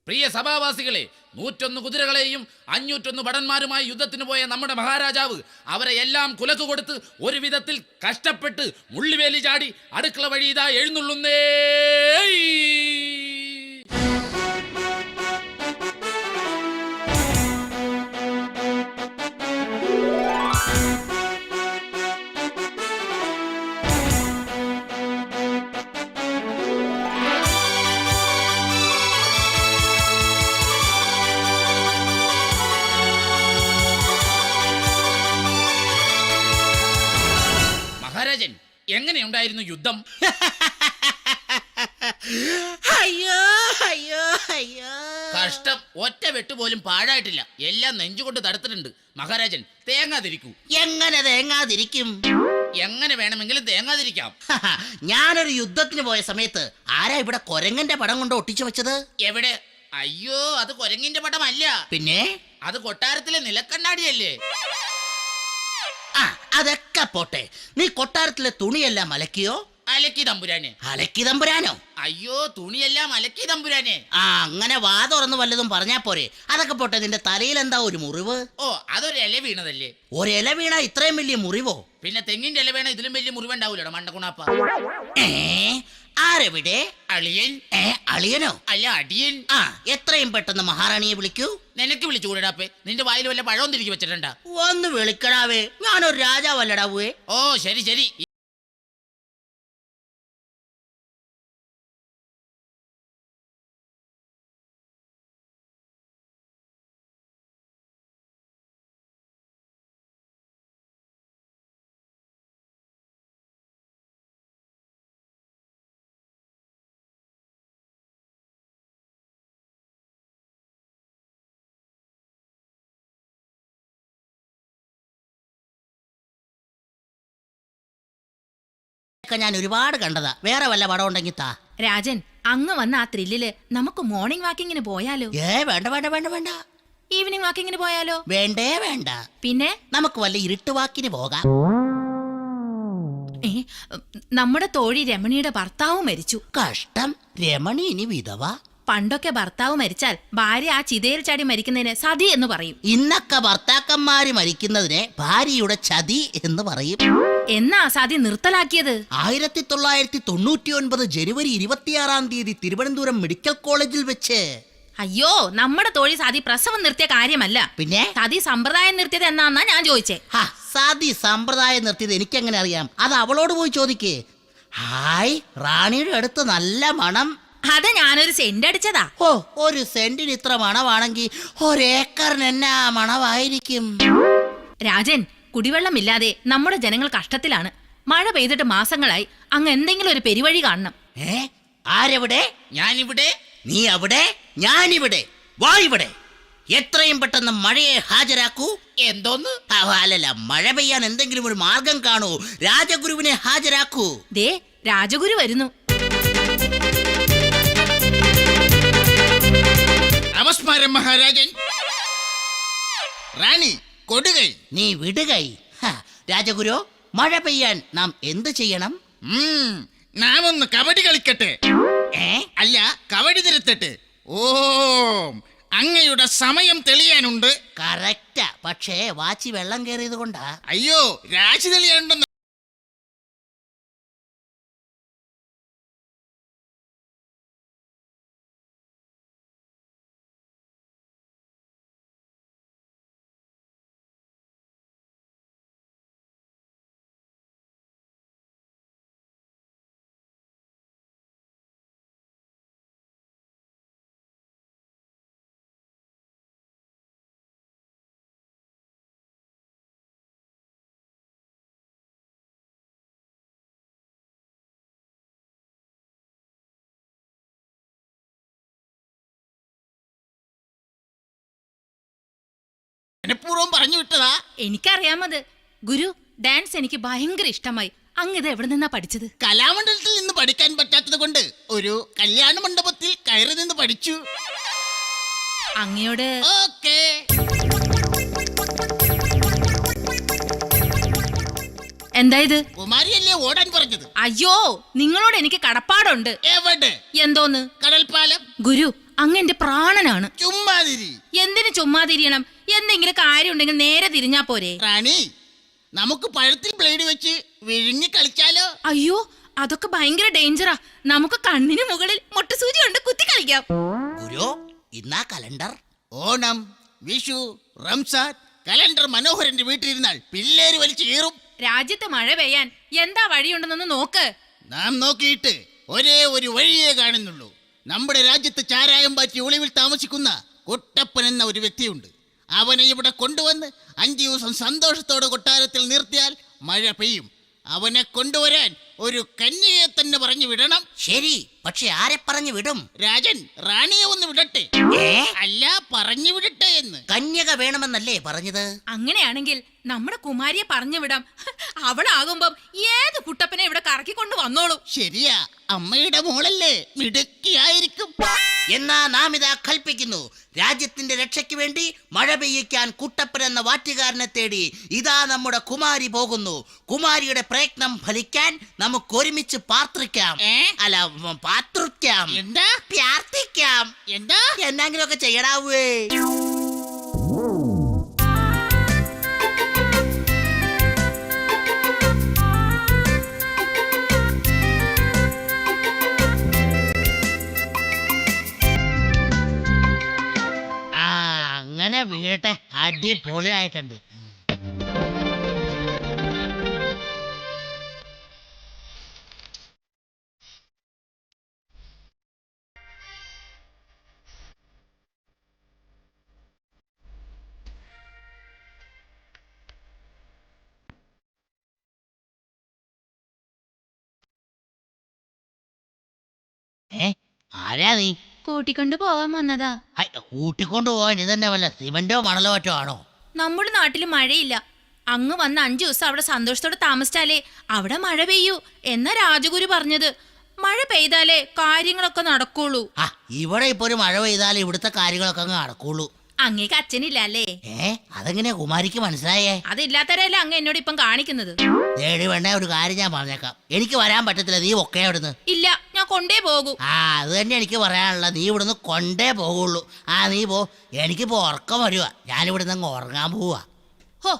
പ്രിയ സഭാവാസികളെ, 101 കുതിരകളെയും 501 ഭടന്മാരുമായി യുദ്ധത്തിന് പോയ നമ്മുടെ മഹാരാജാവ് അവരെ എല്ലാം കുലക്ക് കൊടുത്ത് ഒരു വിധത്തിൽ കഷ്ടപ്പെട്ട് മുള്ളിവേലി ചാടി അടുക്കള വഴി ഇതാ എഴുന്നള്ളുന്നേ. മഹാരാജൻ, എങ്ങനെയുണ്ടായിരുന്നു യുദ്ധം? അയ്യോ അയ്യോ അയ്യോ, കഷ്ടം, ഒറ്റ വെട്ടുപോലും പാഴായിട്ടില്ല. എല്ലാം നെഞ്ചുകൊണ്ട് തടുത്തിട്ടുണ്ട്. മഹാരാജൻ, തേങ്ങാതിരിക്കൂ. എങ്ങനെ തേങ്ങാതിരിക്കും? എങ്ങനെ വേണമെങ്കിലും തേങ്ങാതിരിക്കാം. ഞാനൊരു യുദ്ധത്തിന് പോയ സമയത്ത് ആരാ ഇവിടെ കൊരങ്ങന്റെ പടം കൊണ്ട് ഒട്ടിച്ചു വെച്ചത്? എവിടെ? അയ്യോ, അത് കൊരങ്ങിന്റെ പടമല്ല. പിന്നെ അത് കൊട്ടാരത്തിലെ നിലക്കണ്ണാടിയല്ലേ? ആ, അതൊക്കെ പോട്ടെ. നീ കൊട്ടാരത്തിലെ തുണിയെല്ലാം അലക്കിയോ? അലക്കി തമ്പുരാനെ. അലക്കി തമ്പുരാനോ? അയ്യോ, തുണിയെല്ലാം അലക്കി തമ്പുരാനെ. ആ, അങ്ങനെ വാ തുറന്ന് വല്ലതും പറഞ്ഞാ പോരെ. അതൊക്കെ പോട്ടെ, നിന്റെ തലയിൽ എന്താ ഒരു മുറിവ്? ഓ, അതൊരു ഇല വീണതല്ലേ. ഒരില വീണ ഇത്രയും വലിയ മുറിവോ? പിന്നെ തെങ്ങിന്റെ ഇല വീണ ഇതിലും വലിയ മുറിവുണ്ടാവൂലോ മണ്ടകുണാപ്പ. ആരെവിടെ? അളിയൻ. അളിയനോ? അല്ല, അടിയൻ. ആ, എത്രയും പെട്ടെന്ന് മഹാറാണിയെ വിളിക്കൂ. നിനക്ക് വിളിച്ചു കൂടാപ്പേ? നിന്റെ വായിൽ വല്ല പഴവും തിരികെ വെച്ചിട്ടുണ്ടാ? ഒന്ന് വിളിക്കടാവേ, ഞാനൊരു രാജാവല്ലടാവേ. ഓ, ശരി ശരി. ഞാൻ ഒരുപാട് കണ്ടതാ. വേറെ വല്ല പടം ഉണ്ടെങ്കിൽ താ. രാജൻ, അങ്ങ് വന്ന ആ ത്രില്ലില് നമുക്ക് മോർണിംഗ് വാക്കിങ്ങിന് പോയാലോ? വേണ്ട വേണ്ട വേണ്ട വേണ്ട. ഈവനിങ് വാക്കിങ്ങിന് പോയാലോ? വേണ്ടേ വേണ്ട. പിന്നെ നമുക്ക് വല്ല ഇരുട്ടുവാക്കിന് പോകാം. നമ്മുടെ തോഴി രമണിയുടെ ഭർത്താവ് മരിച്ചു. കഷ്ടം, രമണി ഇനി വിധവ. പണ്ടൊക്കെ ഭർത്താവ് മരിച്ചാൽ ഭാര്യ ആ ചിതയിൽ ചാടി മരിക്കുന്നതിന് സതി എന്ന് പറയും. ഇന്നൊക്കെ ഭർത്താക്കന്മാര് മരിക്കുന്നതിനെ ഭാര്യയുടെ ചതി എന്ന് പറയും. എന്നാ സതി നിർത്തലാക്കിയത്? 1999 ജനുവരി 26 തിരുവനന്തപുരം മെഡിക്കൽ കോളേജിൽ വെച്ച്. അയ്യോ, നമ്മുടെ തോഴി സതി പ്രസവം നിർത്തിയ കാര്യമല്ല. പിന്നെ സതി സമ്പ്രദായം നിർത്തിയത് എന്നാന്നാ ഞാൻ ചോദിച്ചേ. സതി സമ്പ്രദായം നിർത്തിയത് എനിക്കെങ്ങനെ അറിയാം? അത് അവളോട് പോയി ചോദിക്കേ. ഹായ്, റാണിയുടെ അടുത്ത് നല്ല മണം. അത് ഞാനൊരു സെന്റ് അടിച്ചതാ. ഓ, ഒരു സെന്റിന് ഇത്ര മണമാണെങ്കിൽ ഒരേക്കറിന് എന്നാ മണമായിരിക്കും? രാജൻ, കുടിവെള്ളമില്ലാതെ നമ്മുടെ ജനങ്ങൾ കഷ്ടത്തിലാണ്. മഴ പെയ്തിട്ട് മാസങ്ങളായി. അങ്ങ് എന്തെങ്കിലും ഒരു പെരുവഴി കാണണം. ആരെവിടെ? ഞാനിവിടെ. നീ അവിടെ, ഞാനിവിടെ. വാ ഇവിടെ. എത്രയും പെട്ടെന്ന് മഴയെ ഹാജരാക്കൂ. എന്തോന്ന്? അല്ലല്ല, മഴ പെയ്യാൻ എന്തെങ്കിലും ഒരു മാർഗം കാണൂ. രാജഗുരുവിനെ ഹാജരാക്കൂ. ദേ, രാജഗുരു വരുന്നു. നമസ്കാരം മഹാരാജൻ. റാണി കൊടുകൈ. നീ വിടുകൈ. രാജഗുരു, മഴ പെയ്യാൻ നാം എന്ത് ചെയ്യണം? നാം ഒന്ന് കബഡി കളിക്കട്ടെ. അല്ല, കബഡി തിരുത്തട്ടെ. ഓം, അങ്ങയുടെ സമയം തെളിയാനുണ്ട്. കറക്റ്റാ, പക്ഷേ വാച്ചി വെള്ളം കയറിയത് കൊണ്ടാ. അയ്യോ, രാശി തെളിയാനുണ്ടെന്ന്. മനഃപൂർവ്വം പറഞ്ഞു വിട്ടതാ. എനിക്കറിയാമത്. ഗുരു, ഡാൻസ് എനിക്ക് ഭയങ്കര ഇഷ്ടമായി. അങ്ങ് ഇത് എവിടെ നിന്നാ പഠിച്ചത്? കലാമണ്ഡലത്തിൽ നിന്ന് പഠിക്കാൻ പറ്റാത്തത് കൊണ്ട് ഒരു കല്യാണ മണ്ഡപത്തിൽ കയറി നിന്ന് പഠിച്ചു. അങ്ങയോട് ഓക്കേ. എന്താ ഇത്? കുമാരിയല്ലേ ഓടാൻ പറഞ്ഞു. പറഞ്ഞത്. അയ്യോ, നിങ്ങളോട് എനിക്ക് കടപ്പാടുണ്ട്. എവിടെ? എന്തോന്ന്? കടൽപ്പാലം. ഗുരു, അങ്ങ് എന്റെ പ്രാണനാണ്. ചുമ്മാതിരി. എന്തിനു ചുമ്മാ തിരിയണം? എന്തെങ്കിലും കാര്യം ഉണ്ടെങ്കിൽ നേരെ തിരിഞ്ഞാ പോരെ? റാണി, നമുക്ക് പഴത്തിൽ ബ്ലേഡ് വെച്ച് വിഴുങ്ങി കളിച്ചാലോ? അയ്യോ, അതൊക്കെ ഭയങ്കര ഡേഞ്ചറാ. നമുക്ക് കണ്ണിന് മുകളിൽ മുട്ടുസൂചി കൊണ്ട് കുത്തി കളിക്കാം. ഗുരു, ഇന്നാ കലണ്ടർ. ഓണം, വിഷു, റംസാൻ കലണ്ടർ മനോഹരന്റെ വീട്ടിലിരുന്നാൽ പിള്ളേര് വലിച്ചു കീറും. രാജ്യത്ത് മഴ പെയ്യാൻ എന്താ വഴിയുണ്ടെന്നൊന്ന് നോക്ക്. നാം നോക്കിയിട്ട് ഒരേ ഒരു വഴിയേ കാണുന്നുള്ളൂ. നമ്മുടെ രാജ്യത്ത് ചാരായം പാറ്റി ഒളിവിൽ താമസിക്കുന്ന കുട്ടപ്പൻ എന്ന ഒരു വ്യക്തിയുണ്ട്. അവനെ ഇവിടെ കൊണ്ടുവന്ന് 5 ദിവസം സന്തോഷത്തോടെ കൊട്ടാരത്തിൽ നിർത്തിയാൽ മഴ പെയ്യും. അവനെ കൊണ്ടുവരാൻ ഒരു കന്യകയെ തന്നെ പറഞ്ഞു വിടണം. ശരി, പക്ഷെ ആരെ പറഞ്ഞു വിടും? രാജൻ റാണിയെ ഒന്ന് വിടട്ടെ. അല്ല, പറഞ്ഞു വിടട്ടെ എന്ന്. കന്യക വേണമെന്നല്ലേ പറഞ്ഞത്? അങ്ങനെയാണെങ്കിൽ നമ്മുടെ കുമാരിയെ പറഞ്ഞു വിടാം. അവളാകുമ്പം ഏത് കുട്ടപ്പനെ ഇവിടെ കറക്കിക്കൊണ്ട് വന്നോളൂ. ശരിയാ, അമ്മയുടെ മോളല്ലേ, മിടുക്കിയായിരിക്കും. എന്നാ നാം ഇതാ കൽപ്പിക്കുന്നു, രാജ്യത്തിന്റെ രക്ഷയ്ക്ക് വേണ്ടി മഴ പെയ്യിക്കാൻ കുട്ടപ്പൻ എന്ന വാറ്റുകാരനെ തേടി ഇതാ നമ്മുടെ കുമാരി പോകുന്നു. കുമാരിയുടെ പ്രയത്നം ഫലിക്കാൻ നമുക്ക് ഒരുമിച്ച് പാർത്തിക്കാം. അല്ല, പാത്രിക്കാം. എന്താ? പ്രാർത്ഥിക്കാം. എന്താ? എന്തെങ്കിലുമൊക്കെ ചെയ്യടാവേ. അങ്ങനെ വീട്ടെ, അടിപൊളിയായിട്ടുണ്ട്. ആരാ നീ? കൂട്ടിക്കൊണ്ടു പോവാൻ വന്നതാ. കൂട്ടിക്കൊണ്ടു പോവാൻ ഇതന്നെ വല്ല സിമന്റോ മണലോ മറ്റോ ആണോ? നമ്മുടെ നാട്ടിൽ മഴയില്ല. അങ്ങ് വന്ന് 5 ദിവസം അവിടെ സന്തോഷത്തോടെ താമസിച്ചാലേ അവിടെ മഴ പെയ്യൂ എന്നാ രാജഗുരു പറഞ്ഞത്. മഴ പെയ്താലേ കാര്യങ്ങളൊക്കെ നടക്കുള്ളൂ. ഇവിടെ ഇപ്പൊ ഒരു മഴ പെയ്താലേ ഇവിടുത്തെ കാര്യങ്ങളൊക്കെ അങ്ങ് നടക്കുള്ളൂ. അങ്ങേക്ക് അച്ഛനില്ല അല്ലേ? അതെങ്ങനെയാ കുമാരിക്ക് മനസ്സിലായേ? അതില്ലാത്തവരല്ലേ അങ്ങ് എന്നോട് ഇപ്പം കാണിക്കുന്നത്. ദേടി വേണ്ട, ഒരു കാര്യം ഞാൻ പറഞ്ഞേക്കാം. എനിക്ക് വരാൻ പറ്റത്തില്ല, നീ ഒക്കെ അവിടുന്ന്. ഇല്ല, ഞാൻ കൊണ്ടേ പോകൂ. അത് തന്നെ എനിക്ക് പറയാനുള്ള, നീ ഇവിടുന്ന് കൊണ്ടേ പോകുള്ളൂ. നീ പോ, എനിക്കിപ്പോ ഉറക്കം വരുവാ. ഞാനിവിടുന്ന് അങ്ങ് ഉറങ്ങാൻ പോവാ. ഹോ,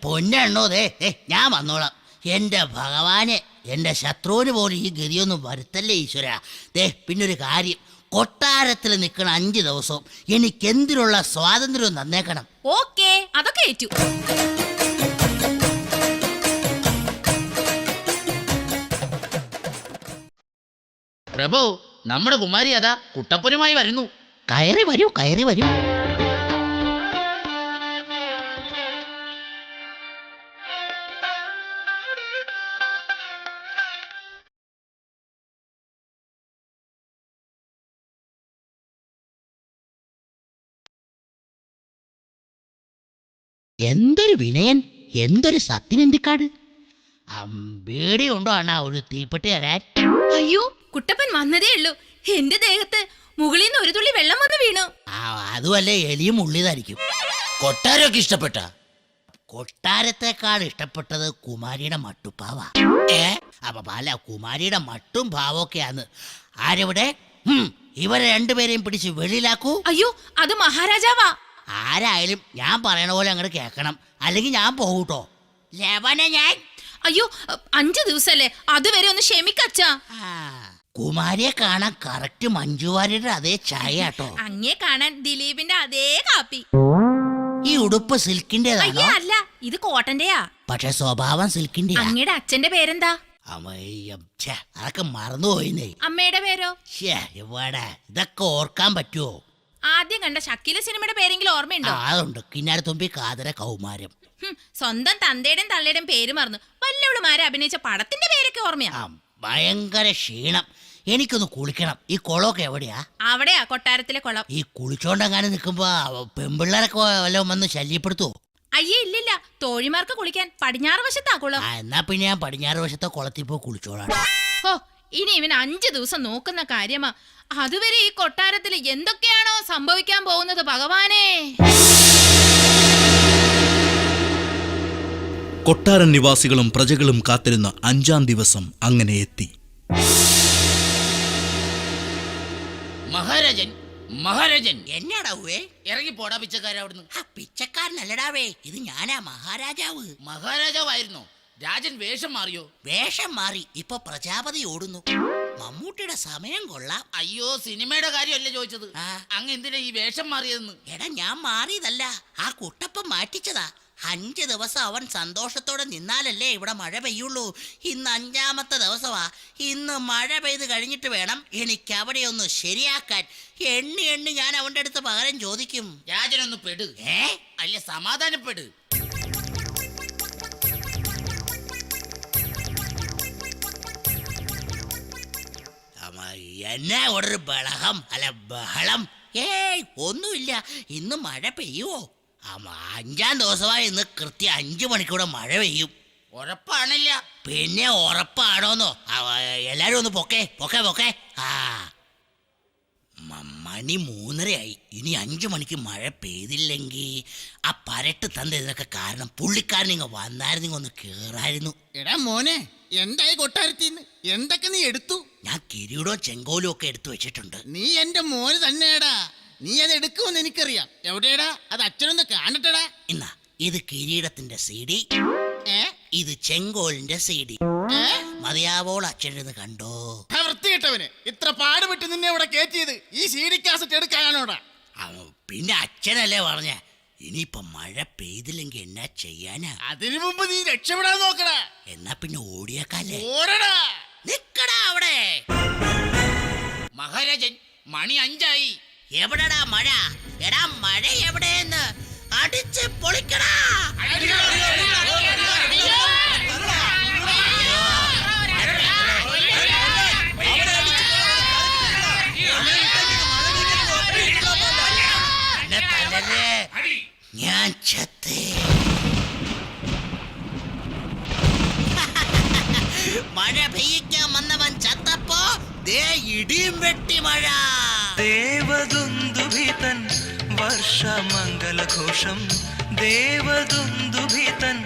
പൊന്നെണ്ണോ, ഞാൻ വന്നോളാം. എൻ്റെ ഭഗവാനെ, എൻ്റെ ശത്രുവിന് പോലും ഈ ഗതിയൊന്നും വരുത്തല്ലേ ഈശ്വര. പിന്നൊരു കാര്യം, കൊട്ടാരത്തിൽ നിൽക്കണ 5 ദിവസവും എനിക്കെന്തിനുള്ള സ്വാതന്ത്ര്യവും തന്നേക്കണം. ഓക്കേ, അതൊക്കെ ഏറ്റു. പ്രഭു, നമ്മുടെ കുമാരി അതാ കുട്ടപ്പനുമായി വരുന്നു. കയറി വരൂ, കയറി വരൂ. എന്തൊരു വിനയൻ, എന്തൊരു സത്യനന്ദിക്കാട്. പേടിയുണ്ടോ അണ്ണാ ഒരു തീപ്പെട്ടി തരാൻ? അയ്യോ, കുട്ടപ്പൻ വന്നതേ ഉള്ളൂ. എന്റെ ദേഹത്ത് മുകളിൽ നിന്ന് ഒരു തുള്ളി വെള്ളം വന്ന് വീണു. അതുമല്ലേ, എലിയും ഉള്ളിതായിരിക്കും. കൊട്ടാരമൊക്കെ ഇഷ്ടപ്പെട്ട? കൊട്ടാരത്തെക്കാൾ ഇഷ്ടപ്പെട്ടത് കുമാരിയുടെ മട്ടുപ്പാവാ. അല്ല, കുമാരിയുടെ മട്ടും ഭാവമൊക്കെയാന്ന്. ആരെവിടെ? ഇവരെ 2 പേരെയും പിടിച്ച് വെളിയിലാക്കൂ. അയ്യോ, അത് മഹാരാജാവാ. ആരായാലും ഞാൻ പറയണ പോലെ അങ്ങോട്ട് കേൾക്കണം, അല്ലെങ്കിൽ ഞാൻ പോകൂട്ടോ. ലവനെ ഞാൻ. അയ്യോ, 5 ദിവസല്ലേ, അതുവരെ ഒന്ന് ക്ഷമിക്കച്ചാ. കുമാരിയെ കാണാൻ കറക്റ്റ് മഞ്ജുവാരിയുടെ അതേ ചായ കേട്ടോ. അങ്ങേ കാണാൻ ദിലീപിന്റെ അതേ കാപ്പി. ഈ ഉടുപ്പ് സിൽക്കിന്റേതാണോ? അയ്യോ അല്ല, ഇത് കോട്ടന്റെയാ. പക്ഷെ സ്വഭാവം സിൽക്കിന്റെ. അങ്ങയുടെ അച്ഛന്റെ പേരെന്താ? അതൊക്കെ മറന്നുപോയിന്നേ. അമ്മയുടെ പേരോ? ഇവിടെ ഇതൊക്കെ ഓർക്കാൻ പറ്റുമോ? ആദ്യം കണ്ട ഷക്കീല സിനിമയുടെ പേരെങ്കിലും ഓർമ്മയുണ്ടോ? അതുണ്ട്, കിന്നാര തുമ്പി കാതര കൗമാരം. സ്വന്തം തന്തയുടെയും തള്ളയുടെയും പേര് മറന്നു. വല്ലവളുമാരെ അഭിനയിച്ച പടത്തിന്റെ പേരൊക്കെ ഓർമ്മയാ. ഭയങ്കര ക്ഷീണം, എനിക്കൊന്ന് കുളിക്കണം. ഈ കുളമൊക്കെ എവിടെയാ? അവിടെയാ, കൊട്ടാരത്തിലെ കുളം. ഈ കുളിച്ചോണ്ടെങ്ങാനും നിൽക്കുമ്പോ പെമ്പിള്ളേരൊക്കെ വല്ലതും വന്ന് ശല്യപ്പെടുത്തുവോ? അയ്യേ, ഇല്ലില്ല, തോഴിമാർക്ക് കുളിക്കാൻ പടിഞ്ഞാറ് വശത്താ കുളം. എന്നാ പിന്നെ ഞാൻ പടിഞ്ഞാറ് വശത്തെ കുളത്തിൽ പോയി കുളിച്ചോളാം. ഓ, ഇനി ഇവൻ 5 ദിവസം നോക്കുന്ന കാര്യമാ. അതുവരെ ഈ കൊട്ടാരത്തിൽ എന്തൊക്കെയാണോ സംഭവിക്കാൻ പോകുന്നത് ഭഗവാനേ. കൊട്ടാരൻ നിവാസികളും പ്രജകളും കാത്തിരുന്ന 5-ാം ദിവസം അങ്ങനെ എത്തി. മഹാരാജൻ എന്നാടാവേ? ഇറങ്ങി പോടാ പിച്ചക്കാരവിടുന്ന്. പിച്ചക്കാരനല്ലടാവേ, ഇത് ഞാനാ മഹാരാജാവ്. മഹാരാജാവായിരുന്നോ? രാജൻ വേഷം മാറിയോ? വേഷം മാറി, ഇപ്പൊ പ്രജാപതി ഓടുന്നു. മമ്മൂട്ടിയുടെ സമയം കൊള്ളാം. അയ്യോ, സിനിമയുടെ കാര്യമല്ലേ ചോദിച്ചത്. ആ. അങ്ങ് എന്തിനാ ഈ വേഷം മാറിയതെന്ന്? എടാ, ഞാൻ മാറിയതല്ല, ആ കുട്ടപ്പൻ മാറ്റിച്ചതാ. 5 ദിവസം അവൻ സന്തോഷത്തോടെ നിന്നാലല്ലേ ഇവിടെ മഴ പെയ്യുള്ളൂ. ഇന്ന് 5-ാമത്തെ ദിവസമാ. ഇന്ന് മഴ പെയ്ത് കഴിഞ്ഞിട്ട് വേണം എനിക്ക് അവിടെ ഒന്ന് ശരിയാക്കാൻ. എണ്ണി ഞാൻ അവന്റെ അടുത്ത് പകരം ചോദിക്കും. രാജനൊന്ന് പെട്. അല്ല, സമാധാനപ്പെട്. എന്നാ ഇവിടെ ഒരു ബഹളം, അല്ല ബഹളം? ഏയ്, ഒന്നുമില്ല. ഇന്ന് മഴ പെയ്യുവോ? 5-ാം ദിവസമായി. ഇന്ന് കൃത്യം 5 മണിക്കൂടെ മഴ പെയ്യും. ഉറപ്പാണല്ല? പിന്നെ ഉറപ്പാണോന്നോ? എല്ലാരും ഒന്ന് പൊക്കെ. ആ, മണി 3:30 ഇനി 5 മണിക്ക് മഴ പെയ്തില്ലെങ്കിൽ ആ പരട്ട് തந்த ഇതിനൊക്കെ കാരണം പുള്ളിക്കാരൻ ഇങ്ങ് വന്നായിരുന്നു, ഒന്ന് കേറായിരുന്നു. എടാ മോനെ, എന്തായി കൊട്ടാരത്തിന്ന്? എന്തൊക്കെ നീ എടുത്തു? ഞാൻ കിരീടവും ചെങ്കോലും ഒക്കെ എടുത്തു വെച്ചിട്ടുണ്ട്. നീ എന്റെ മോന് തന്നെയാടാ. നീ അത് എടുക്കുമെന്ന് എനിക്കറിയാം. എവിടെയാടാ അത്? അച്ഛനൊന്ന് കാണട്ടടാ. എന്നാ, ഇത് കിരീടത്തിന്റെ CD, ഏ ഇത് ചെങ്കോലിന്റെ CD. ഏ? മതിയാവോൾ അച്ഛനെന്ന് കണ്ടോ? വൃത്തികെട്ടവന്, ഇത്ര പാടുപെട്ട് നിന്നെ ഇവിടെ കയറ്റിയത് ഈ CD കാസറ്റ് എടുക്കാനാണോടാ? പിന്നെ അച്ഛനല്ലേ പറഞ്ഞ ഇനിയിപ്പൊ മഴ പെയ്തില്ലെങ്കിൽ എന്നാ ചെയ്യാനാ? അതിനു മുമ്പ് നീ രക്ഷപ്പെടാൻ നോക്കടാ. എന്നാ പിന്നെ ഓടിയേക്കാല്ലേ? ഓടടാ. നിക്കടാ അവിടെ. മഹാരാജൻ, മണി 5 എവിടെടാ മഴ? എടാ, മഴ എവിടെയെന്ന് അടിച്ച് പൊളിക്കടാ. ഞാൻ ചത്തേ. മഴ പെയ്യിക്കാൻ വന്നവൻ ചത്തപ്പോ ദേ ഇടിയും വെട്ടി മഴ. ദേവദുന്ദുഭിതൻ വർഷമംഗലഘോഷം, ദേവദുന്ദുഭിതൻ